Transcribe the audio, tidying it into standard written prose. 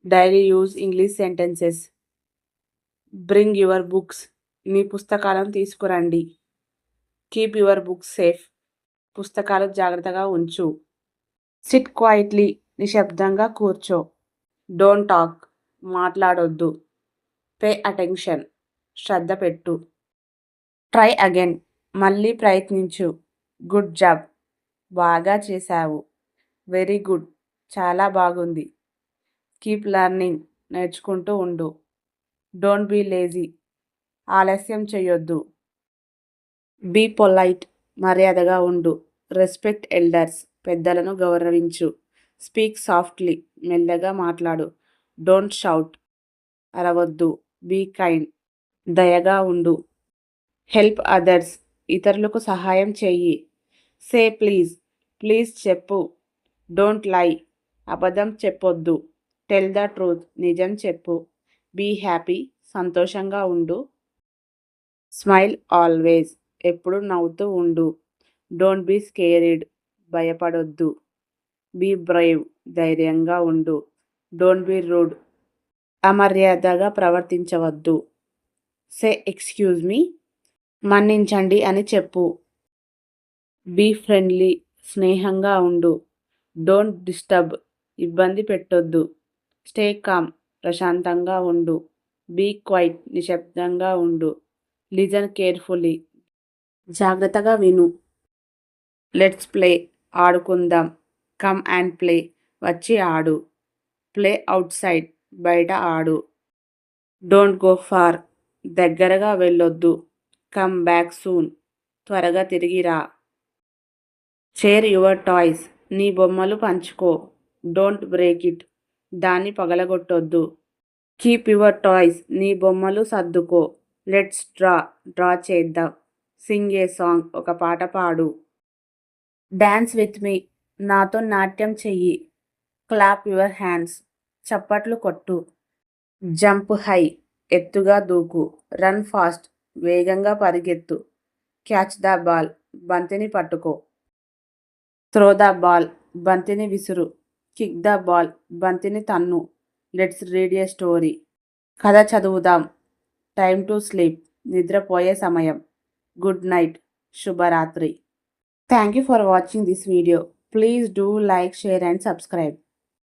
Daily use English sentences. Bring your books. మీ పుస్తకాలను తీసుకురండి. Keep your books safe. పుస్తకాలు జాగ్రత్తగా ఉంచు. Sit quietly. నిశ్శబ్దంగా కూర్చో. Don't talk. మాట్లాడొద్దు. Pay attention. శ్రద్ధ పెట్టు. Try again. మళ్ళీ ప్రయత్నించు. Good job. బాగా చేశావు. Very good. చాలా బాగుంది. Keep learning. నేర్చుకుంటూ ఉండు. Don't be lazy. ఆలస్యం చేయొద్దు. Be polite. మర్యాదగా ఉండు. Respect elders. పెద్దలను గౌరవించు. Speak softly. మెల్లగా మాట్లాడు. Don't shout. అరవద్దు. Be kind. దయగా ఉండు. Help others. ఇతరులకు సహాయం చెయ్యి. Say please. ప్లీజ్ చెప్పు. Don't lie. అబద్ధం చెప్పొద్దు. Tell the truth. నిజం చెప్పు. Be happy. సంతోషంగా ఉండు. Smile always. ఎప్పుడు నవ్వుతూ ఉండు. Don't be scared. భయపడొద్దు. Be brave. ధైర్యంగా ఉండు. Don't be rude. అమర్యాదగా ప్రవర్తించవద్దు. Say excuse me. మన్నించండి అని చెప్పు. Be friendly. స్నేహంగా ఉండు. Don't disturb. ఇబ్బంది పెట్టొద్దు. Stay calm. ప్రశాంతంగా ఉండు. Be quiet. నిశ్శబ్దంగా ఉండు. Listen carefully. జాగ్రత్తగా విను. Let's play. ఆడుకుందాం. Come and play. వచ్చి ఆడు. Play outside. బయట ఆడు. Don't go far. దగ్గరగా వెళ్ళొద్దు. Come back soon. త్వరగా తిరిగి రా. Share your toys. నీ బొమ్మలు పంచుకో. Don't break it. దాన్ని పగలగొట్టొద్దు. Keep your toys. నీ బొమ్మలు సర్దుకో. Let's draw. డ్రా చేద్దాం. Sing a song. ఒక పాట పాడు. Dance with me. నాతో నాట్యం చెయ్యి. Clap your hands. చప్పట్లు కొట్టు. Jump high. ఎత్తుగా దూకు. Run fast. వేగంగా పరిగెత్తు. Catch the ball. బంతిని పట్టుకో. Throw the ball. బంతిని విసురు. Kick the ball. బంతిని తన్ను. Let's read a story. కథ చదువుదాం. Time to sleep. నిద్రపోయే సమయం. Good night. శుభరాత్రి. Thank you for watching this video. Please do like, share and subscribe.